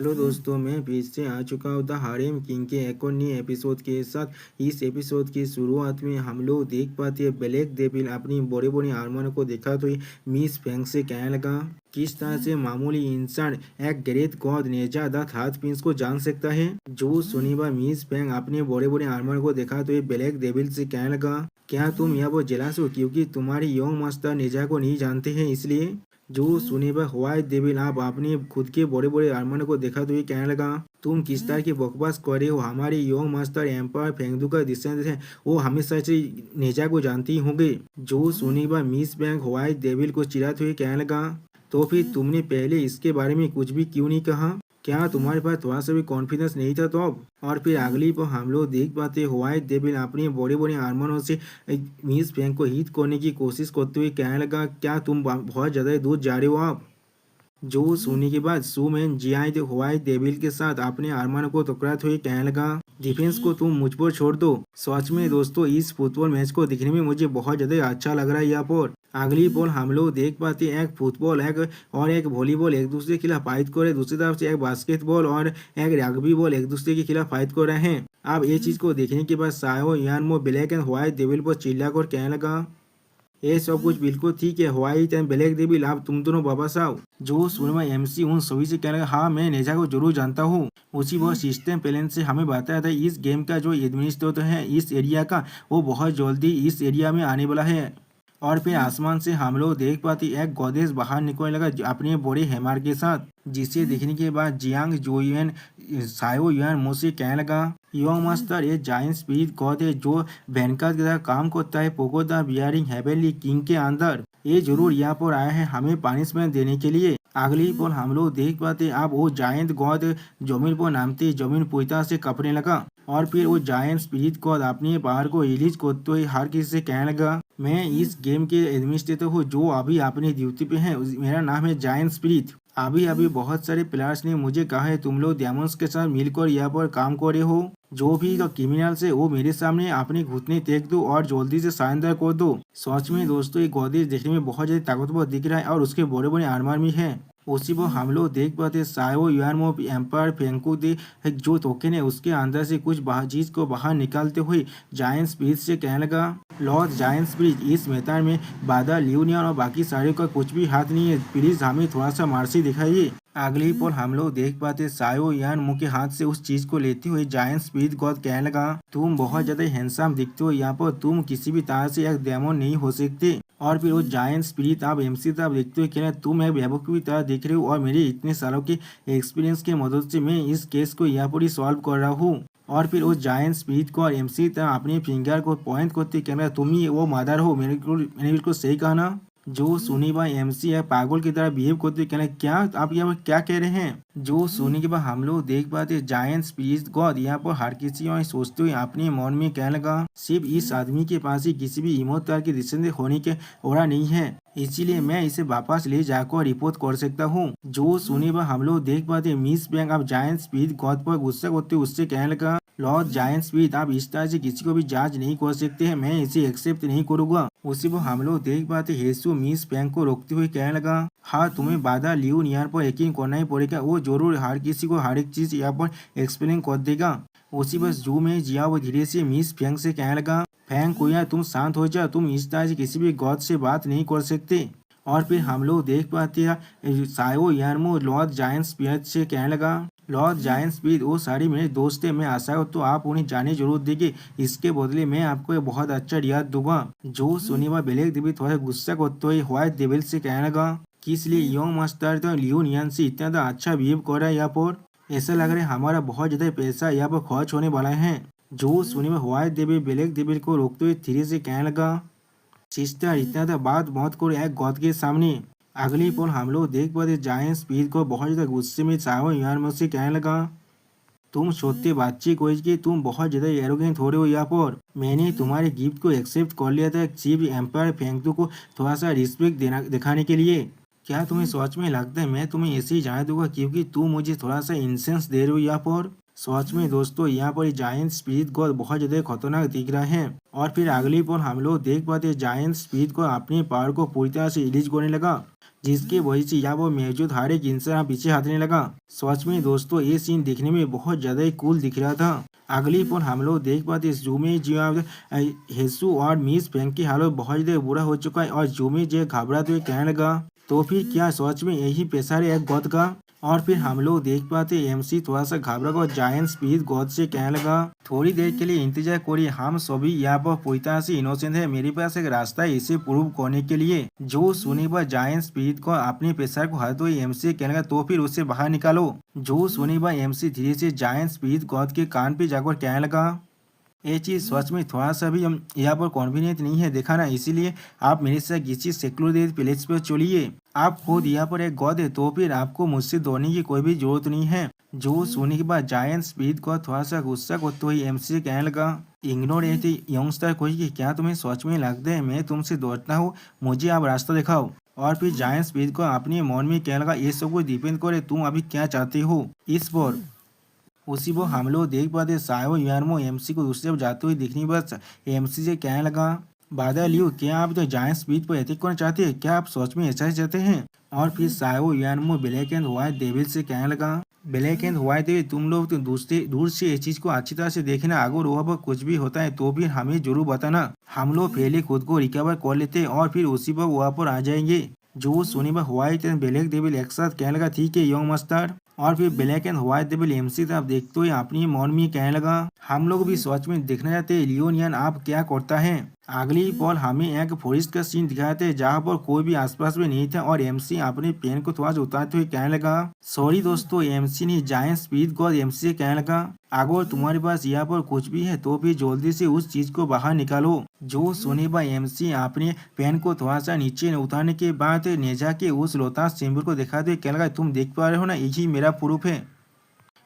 Hello दोस्तों, मैं फिर से आ चुका हूँ द हारेम किंग के एक और नए एपिसोड के साथ। इस एपिसोड की शुरुआत में हम लोग देख पाते हैं ब्लैक डेविल अपनी बड़े बड़े आर्मर को देखा तो मिस फैंग से कहने लगा किस तरह से मामूली इंसान एक ग्रेट गॉड नेजा द थर्ड प्रिंस को जान सकता है। जो शनिवार मिस फैंग अपने बड़े बड़े आर्मर को देखा तो ब्लैक डेविल से कहने लगा क्या तुम यह वो जेलस हो क्योंकि तुम्हारी यंग मास्टर नेजा को नहीं जानते हैं इसलिए। जो सुने पर व्हाइट डेविल आप अपने खुद के बड़े बड़े आर्मर को देखा तो ये कहने लगा तुम किस तरह की बकवास कर रहे हो। हमारे यंग मास्टर एम्पायर फेंगदू का डिसेंडेंट है, वो हमेशा से नेजा को जानती होंगे। जो सुनी पर मिस बैंक व्हाइट डेविल को चिढ़ाते हुए कहने लगा तो फिर तुमने पहले इसके बारे में कुछ भी क्यों नहीं कहा। क्या तुम्हारे पास थोड़ा सा भी कॉन्फिडेंस नहीं था तो अब। और फिर अगली पर हम लोग देख पाते व्हाइट डेविल अपने बड़े बड़े आर्मरों से मिस बैंक को हिट करने की कोशिश करते हुए कहने लगा क्या तुम बहुत ज्यादा दूर जा रहे हो आप। जो सोने के बाद सुमैन जियाई व्हाइट डेविल के साथ अपने आर्मर को टकराते हुए कहने लगा डिफेंस को तुम मुझ पर छोड़ दो। सच में दोस्तों इस फुटबॉल मैच को देखने में मुझे बहुत ज्यादा अच्छा लग रहा है। यहाँ पर अगली बॉल हम लोग देख पाते हैं एक फुटबॉल एक वॉलीबॉल एक दूसरे के खिलाफ फाइट कर रहे, दूसरी तरफ से एक बास्केटबॉल और एक रग्बी बॉल एक दूसरे के खिलाफ फाइट कर रहे हैं। अब ये चीज को देखने के बाद सायो यान ब्लैक एंड व्हाइट डेविल पर चिल्ला कर कहने लगा ये सब कुछ बिल्कुल ठीक है व्हाइट एंड ब्लैक डेविल, आप तुम दोनों वापस आओ। जो सुरमा एमसी उन सभी से कहने लगा हाँ मैं नेजा को जरूर जानता हूँ, उसी वह सिस्टम प्लान से हमें बताया था इस गेम का जो एडमिनिस्ट्रेटर है इस एरिया का वो बहुत जल्दी इस एरिया में आने वाला है। और फिर आसमान से हम लोग देख पाते एक गॉडेस बाहर निकलने लगा अपने बड़े हैमर के साथ, जिसे देखने के बाद जियांग जोयन सायो यान मुझसे कहने लगा योंग मास्टर ये जायंट स्पिरिट गॉड है जो बैंकर की तरह काम करता है पोगोदा बियरिंग हेवेनली किंग के अंदर। ये जरूर यहाँ पर आया है हमें पनिशमेंट देने के लिए। अगली पल हम लोग देख पाते अब वो जायंट गॉड जमीन पर नामते जमीन पुईता से कपने लगा। और फिर वो जायंट स्पिरिट गॉड अपने पावर को रिलीज करते हुए हर किसी से कहने लगा मैं इस गेम के एडमिनिस्ट्रेटर हूँ जो अभी अपनी ड्यूटी पे है, मेरा नाम है जायंट स्पिरिट। अभी अभी बहुत सारे प्लेयर्स ने मुझे कहा है तुम लोग डेमोन्स के साथ मिलकर यहाँ पर काम कर रहे हो, जो भी क्रिमिनल्स है वो मेरे सामने अपने घुटने टेक दो और जल्दी से सरेंडर कर दो। सच में दोस्तों ये गॉडेस देखने में बहुत ज्यादा ताकतवर दिख रहा है और उसके बड़े बड़े आर्मर भी है। उसी पर हम लोग देख पाते सायो यानमो एम्पायर फेंकू दे जो टोकन है उसके अंदर से कुछ चीज को बाहर निकालते हुए जायंट स्पिरिट से कहने लगा लॉर्ड जायंट स्पिरिट इस मैदान में बादा लियोनियन और बाकी सारे का कुछ भी हाथ नहीं है, प्लीज हमें थोड़ा सा मार्सी दिखाइए। अगली पल हम लोग देख पाते सायो यान मुंह के हाथ से उस चीज को लेते हुए जायंट स्पिरिट गॉड कहने लगा तुम बहुत ज्यादा हैंडसम दिखते हो, यहाँ पर तुम किसी भी तरह से एक डेमन नहीं हो सकते। और फिर वो जायंट स्पिरिट आप एमसी तरफ देखते हुए कहना तुम एक बेवकूफ की तरह देख रहे हो और मेरे इतने सालों के एक्सपीरियंस की मदद से मैं इस केस को यहाँ पर ही सॉल्व कर रहा हूँ। और फिर उस जायंट स्पिरिट को और एमसी तरह अपने फिंगर को पॉइंट करते कहना तुम ही वो मदर हो, मैंने बिल्कुल सही कहा ना। जो सुनी भाई एमसी है पागल की तरह बिहेव करते कहना क्या आप यहाँ पर क्या कह रहे हैं। जो सुनी के बाद हम लोग देख पाते जायंट स्पिरिट गॉड यहाँ पर हर किसी और सोचते हुए अपने मन में कहने लगा सिर्फ इस आदमी के पास ही किसी भी इमोतर की डिसीजन होने के ओरा नहीं है, इसीलिए मैं इसे वापस ले जाकर रिपोर्ट कर सकता हूँ। जो सुनी पर हम लोग देख पाते मिस बैंक अब जायंट स्पिरिट गॉड पर गुस्सा करते उससे कहने लगा लॉर्ड जायंट स्पिरिट आप इस तरह से किसी को भी जज नहीं कर सकते हैं, मैं इसे एक्सेप्ट नहीं करूंगा। उसी पर हम लोग देख पाते हेसु मिस बैंक को रोकते हुए कहने लगा हाँ तुम्हें बाधा लियो नियर पर यकीन करना ही पड़ेगा, वो जरूर हर किसी को हर एक चीज यहाँ पर एक्सप्लेन कर देगा। उसी पर जू में जिया वो धीरे से मिस फैंग से कहने लगा फैंग कोया तुम शांत हो जाओ, तुम इस तरह से किसी भी गॉड से बात नहीं कर सकते। और फिर हम लोग देख पाते हैं सायो यानमो लॉर्ड जायंट स्पिरिट से कहने लगा लॉर्ड जायंट स्पिरिट वो सारी मेरे दोस्त है, मैं आशा हूँ तो आप उन्हें जाने जरूर देंगे, इसके बदले मैं आपको एक बहुत अच्छा रियाद दूंगा। जो सुनी हुआ ब्लैक डेविल थोड़ा गुस्सा करते हुए व्हाइट डेविल से कहने लगा कि इसलिए यंग मास्टर तो लियोनियन से इतना अच्छा बिहेव कर रहा है, यहाँ पर ऐसा लग रहा है हमारा बहुत ज्यादा पैसा यहाँ पर खर्च होने वाला है। जो सुनी हुआ व्हाइट डेविल ब्लैक डेविल को रोकते हुए धीरे से कहने लगा सिस्टर इतना बात मत करो एक गॉड के सामने। अगली पल हम लोग देख पाते जायंट स्पिरिट को बहुत ज्यादा गुस्से में सावन यार मुझसे कहने लगा तुम सोते बातचीत कोई कि तुम बहुत ज्यादा एरोगेंट हो रहे हो, यहाँ पर मैंने तुम्हारे गिफ्ट को एक्सेप्ट कर लिया था चीफ एम्पायर फेंगतू को थोड़ा सा रिस्पेक्ट देना दिखाने के लिए। क्या तुम्हें सच में लगता है मैं तुम्हें ऐसे ही जाने दूंगा क्योंकि तुम मुझे थोड़ा सा इंसेंस दे रहे हो यहाँ पर। सच में दोस्तों यहाँ पर जायंट स्पिरिट गॉड बहुत ज्यादा खतरनाक दिख रहा है। और फिर अगली पल हम लोग देख पाते जायंट स्पिरिट को अपनी पावर को पूरी तरह से रिलीज करने लगा। जिसकी वजह से यहाँ पर मौजूद हर एक इंसान पीछे हटने लगा। सच में दोस्तों ये सीन देखने में बहुत ज्यादा ही कूल दिख रहा था। अगली पल हम लोग देख पाते जूमे जो हेसु और मिस फेंग की हालत बहुत ज्यादा बुरा हो चुका है और जूमे जो घबराते हुए कहने लगा, तो फिर क्या सच में यही पेशा है एक गॉड का। और फिर हम लोग देख पाते एमसी थोड़ा सा घबरा कर जायंट स्पीड गॉड से कहने लगा, थोड़ी देर के लिए इंतजार करिए, हम सभी यहाँ पर पूरी तरह से इनोसेंट है, मेरे पास एक रास्ता है इसे प्रूव करने के लिए। जो सुनी पर जायंट स्पीड को अपने प्रेशर को हटाते हुए एमसी कहने लगा, तो फिर उसे बाहर निकालो। जो सुनी पर एमसी धीरे से जायंट स्पीड गॉड के कान पे जाकर कहने लगा, ये चीज़ सच में थोड़ा सा भी हम यहाँ पर कॉन्वीनियंट नहीं है देखा ना, इसीलिए आप मेरे साथ किसी सेक्युलर प्लेस पर चलिए। आप खुद यहाँ पर एक गॉड है, तो फिर आपको मुझसे दौड़ने की कोई भी जरूरत नहीं है। जो सुनने के बाद जायंट स्पीड को थोड़ा सा गुस्सा करते हुए एमसी से कहने लगा, इग्नोर ये थी यंगस्टर कोई कि क्या तुम्हें सच में लगता है मैं तुमसे दौड़ता हूँ, मुझे आप रास्ता दिखाओ। और फिर जायंट स्पीड को अपने मन में कहने लगा, ये सब कुछ डिपेंड करे तुम अभी क्या चाहते हो इस पर। उसी वो हम लोग देख पाते सायो यारमो एमसी को दूसरे जाते हुए दिखने बस एमसी से कहने लगा, बादल यू क्या आप तो जायंट स्पीड पर अटैक करना चाहते हैं, क्या आप सच में ऐसा ही चाहते हैं। और फिर सायो यारमो ब्लैक एंड व्हाइट डेविल से कहने लगा, ब्लैक एंड व्हाइट डेविल तुम लोग तो दूर से इस चीज को अच्छी तरह से देखना, अगर वहाँ पर कुछ भी होता है तो फिर हमें जरूर बताना, हम लोग पहले खुद को रिकवर कर लेते हैं और फिर उसी पर वहाँ पर आ जाएंगे। जो सुनी पर व्हाइट एंड ब्लैक डेविल एक साथ कहने लगा, ठीक है यंग मास्टर। और फिर black and white devil MC आप देखते हुए अपनी मन में कहने लगा, हम लोग भी सच में देखना चाहते हैं लियोनियन आप क्या करता है। अगली पल हमें एक फॉरेस्ट का सीन दिखाए थे जहाँ पर कोई भी आसपास में नहीं था और एमसी अपने पेन को थोड़ा सा उतारते हुए कहने लगा, सॉरी दोस्तों, एमसी ने जायंट स्पीड गॉड एमसी से कहने लगा, अगर तुम्हारे पास यहाँ पर कुछ भी है तो भी जल्दी से उस चीज को बाहर निकालो। जो सुने बा एमसी अपने पेन को थोड़ा सा नीचे उतारने के बाद नेजा के उस लोटास सिंबल को दिखाते हुए कहने लगा, तुम देख पा रहे हो ना, यही मेरा प्रूफ है।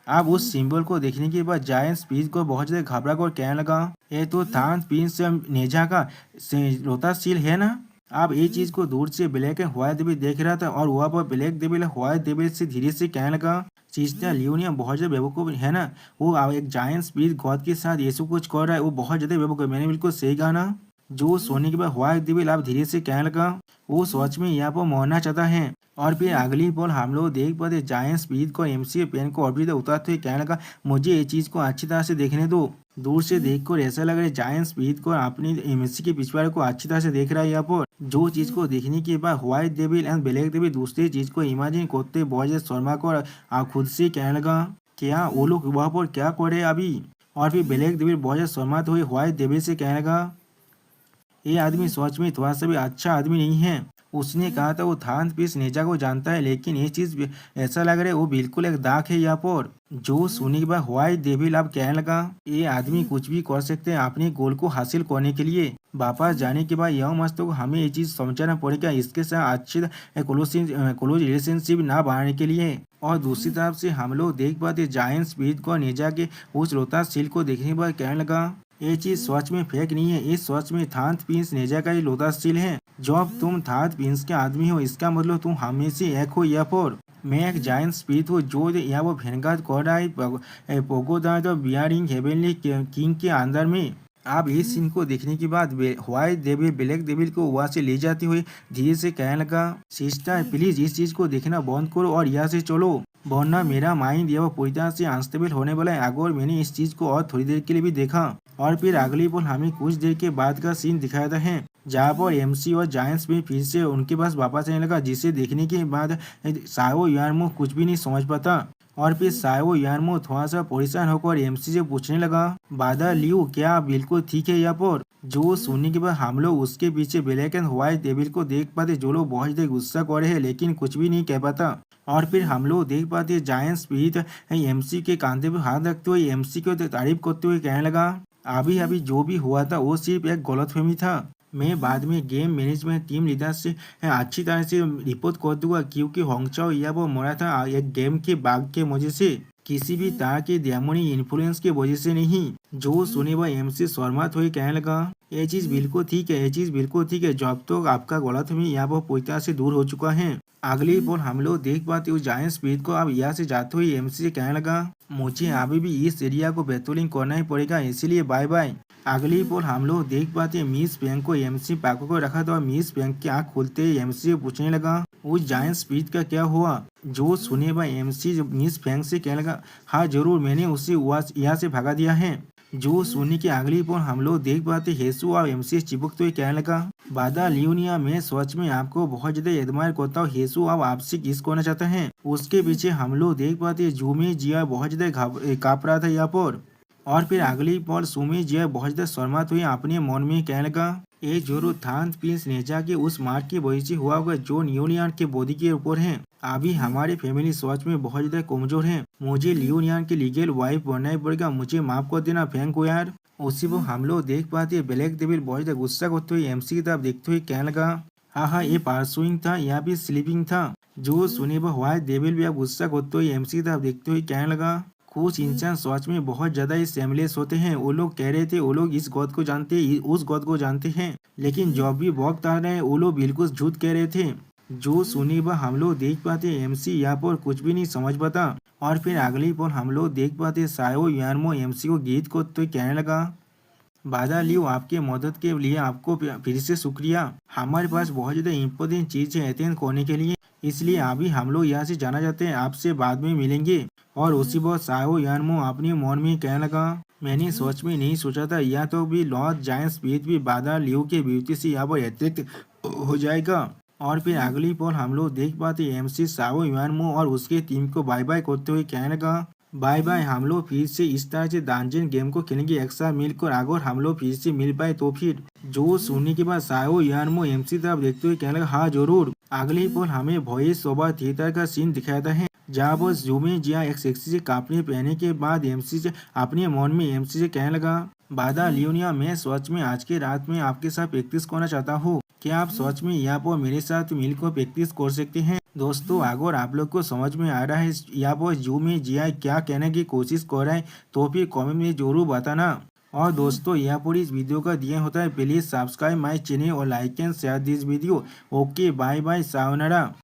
अब उस सिंबल को देखने के बाद जायंट स्पीड को बहुत ज्यादा घबरा कर कहने लगा, ये तो थान प्रिंस नेजा का लोटास सील है ना। अब ये चीज को दूर से ब्लैक एंड व्हाइट डेविल देख रहा था और वहाँ पर ब्लैक डेविल व्हाइट डेविल से धीरे से कहने लगा, चीजता लियोनिया बहुत ज्यादा बेवकूफ है ना, वो एक जायंट स्पीड गॉड के साथ ये सब कुछ कर रहा है, वो बहुत ज्यादा बेवकूफ, मैंने बिल्कुल सही कहा ना। जो सोने के बाद व्हाइट डेविल आप धीरे से कहने लगा, वो सच में यहाँ पर मरना चाहता है। और फिर अगली बॉल हम लोग देख पाते जायंट स्पीड को एमसी पेन को और उतारते हुए कहने लगा, मुझे ये चीज को अच्छी तरह से देखने दो। दूर से देखकर ऐसा लग रहा है जायंट स्पीड को अपनी एमसी के पिछवाड़े को अच्छी तरह से देख रहा है। यहाँ पर जो चीज को देखने के बाद white devil and black devil दूसरी चीज को इमेजिन करते बहुत शर्मा को खुद से कहने लगा, क्या वो लोग वहाँ पर क्या कर रहे अभी। और फिर ब्लैक डेविल बहुत शर्माते हुए व्हाइट डेविल से कहने लगा, ये आदमी सच में थोड़ा सा भी अच्छा आदमी नहीं है। उसने कहा था वो थान पीस नेजा को जानता है, लेकिन ये चीज ऐसा लग रहा है वो बिल्कुल एक दाग है यहाँ पर। जो सुनने के बाद व्हाइट डेविल अब कहने लगा, ये आदमी कुछ भी कर सकते हैं अपने गोल को हासिल करने के लिए। वापस जाने के बाद यह मस्त को हमें ये चीज समझाना पड़ेगा इसके साथ अच्छे क्लोज रिलेशनशिप ना बढ़ाने के लिए। और दूसरी तरफ से हम लोग देख पाते जायंट स्पीड को नेजा के उस रोहतास सील को देखने के बाद कहने लगा, ये चीज सच में फेक नहीं है, इस सच में थांत प्रिंस नेजा का ही लोटास सील है। जब तुम थांत प्रिंस के आदमी हो इसका मतलब तुम हमेशा एक हो या पर। मैं एक जायंट स्पीड हूँ जो यहाँ वो भेंगात कर रहा है पोगोदा द बियरिंग हेवनली किंग के अंदर में। आप इस सीन को देखने के बाद व्हाइट डेविल ब्लैक डेविल को वहाँ से ले जाते हुए धीरे से कहने लगा, सिस्टर प्लीज इस चीज को देखना बंद करो और यहाँ से चलो, वरना मेरा माइंड यह पूरी तरह से अनस्टेबल होने वाला है अगर मैंने इस चीज को और थोड़ी देर के लिए भी देखा। और फिर अगली पल हमें कुछ देर के बाद का सीन दिखाता है जहाँ पर एमसी और जायंट्स भी फिर से उनके पास वापस आने लगा, जिसे देखने के बाद सायो यारमो कुछ भी नहीं समझ पाता। और फिर सायो यारमो थोड़ा सा परेशान होकर एमसी से पूछने लगा, बादल लियो क्या बिल्कुल ठीक है यहाँ पर। जो सुनने के बाद हम लोग उसके पीछे ब्लैक एंड व्हाइट डेविल को देख पाते जो लोग बहुत देर गुस्सा कर रहे हैं लेकिन कुछ भी नहीं कह पाता। और फिर हम लोग देख पाते जायंट स्पीड एमसी के कांधे पर हाथ रखते हुए एमसी को तारीफ करते हुए कहने लगा, अभी अभी जो भी हुआ था वो सिर्फ एक गलतफहमी था, मैं बाद में गेम मैनेजमेंट टीम लीडर से अच्छी तरह से रिपोर्ट कर दूंगा क्योंकि होंगचाओ यह वो मरा था एक गेम के बाग के वजह से, किसी भी तरह के डेमोनी इन्फ्लुएंस के वजह से नहीं। जो सुने वह एमसी शर्मात हुए कहने लगा, ये चीज बिल्कुल ठीक है, ये चीज बिल्कुल ठीक है, जब तो आपका गलतफहमी यहाँ पर पूरी तरह से दूर हो चुका है। अगली पल हम लोग देख पाते उस जायंट स्पीड को अब यहाँ से जाते हुए एमसी से कहने लगा, मुझे अभी भी इस एरिया को पेट्रोलिंग करना ही पड़ेगा, इसीलिए बाय बाय। अगली पल हम लोग देख पाते मिस बैंक को एमसी पाको को रखा था और मिस बैंक की आँख खुलते ही एमसी से पूछने लगा, उस जायंट स्पीच का क्या हुआ? जो सुने वह एमसी मिस फेंग से कहने लगा, हाँ जरूर, मैंने उसे यहाँ से भगा दिया है। जो सुनी के अगली पल हम लोग देख पाते हेसु और एमसी चिपकते हुए कहने लगा, बादा लियोनिया, मैं सच में आपको बहुत ज्यादा एडमायर करता हूँ। हेसु अब आपसे किस करना चाहता है। उसके पीछे हम लोग देख पाते जूमे जिया बहुत ज्यादा काँप रहा था यहाँ पर। और फिर अगली पल सुमी जिया बहुत ज्यादा शर्मात हुई अपने मन में कहने लगा, ये जरूर थान प्रिंस नेजा के उस मार्ग की वजह से हुआ होगा जो न्यूलियन के बॉडी के ऊपर है। अभी हमारी फैमिली सच में बहुत ज्यादा कमजोर है। मुझे लियोनियन की लीगल वाइफ बनना ही पड़ेगा। मुझे माफ कर देना फेंग को यार। उसी वो हम लोग देख पाते ब्लैक डेविल बहुत ज्यादा गुस्सा करते हुए एमसी की तरफ देखते हुए कहने लगा, हाँ, ये पार्सुइंग था या भी स्लीपिंग था। जो सुने वो व्हाइट डेविल भी अब गुस्सा करते हुए एमसी की तरफ देखते हुए कहने लगा, कुछ इंसान सच में बहुत ज्यादा ही सेमलेस होते हैं। वो लोग कह रहे थे वो लोग इस गॉड को जानते उस गॉड को जानते हैं, लेकिन जब भी वक्त आ रहे हैं वो लोग बिल्कुल झूठ कह रहे थे। जो सुनी वह हम लोग देख पाते एमसी यहाँ पर कुछ भी नहीं समझ पाता। और फिर अगली पल हम लोग देख पाते सायो यानमो एमसी को गीत को तो कहने लगा, बाधा लियो, आपके मदद के लिए आपको फिर से शुक्रिया। हमारे पास बहुत ज्यादा इम्पोर्टेंट चीज है अटेंड करने के लिए, इसलिए अभी हम लोग यहाँ से जाना चाहते हैं। आपसे बाद में मिलेंगे। और उसी वक्त सायो यानमो अपने मन में कहने लगा, मैंने सोच में नहीं सोचा था या तो भी लॉर्ड जायंट स्पीच भी बाधा लियो के ब्यूटी से यहाँ पर अट्रैक्ट हो जाएगा। और फिर अगली पल हम लोग देख पाते एमसी साओ यानमो और उसके टीम को बाय बाय करते हुए कहने लगा, बाय बाय, हम लोग फिर से इस तरह से डंजन गेम को खेलेंगे एक साथ मिलकर। अगर हम लोग फिर से मिल पाए तो फिर। जो सुनने के बाद सायो यानमो एमसी तरफ देखते हुए कहने लगा, हाँ जरूर। अगली पल हमें वॉइस ओवर थिएटर का सीन दिखाता है जहाँ पर जूमे जिया एक सेक्सी से कपड़े पहने के बाद एमसी से अपने मन में एमसी से कहने लगा, बादा लियोनिया, मैं सच में आज के रात में आपके साथ प्रैक्टिस करना चाहता हूँ। क्या आप सच में यहाँ पर मेरे साथ मिलकर प्रैक्टिस कर सकते हैं? दोस्तों, अगर आप लोग को समझ में आ रहा है यहाँ पर जूमे जिया क्या कहने की कोशिश कर रहा है तो फिर कमेंट में जरूर बताना। और दोस्तों, यहाँ पर इस वीडियो का दिया होता है, प्लीज सब्सक्राइब माय चैनल और like and share this video. Okay, bye bye, sayonara.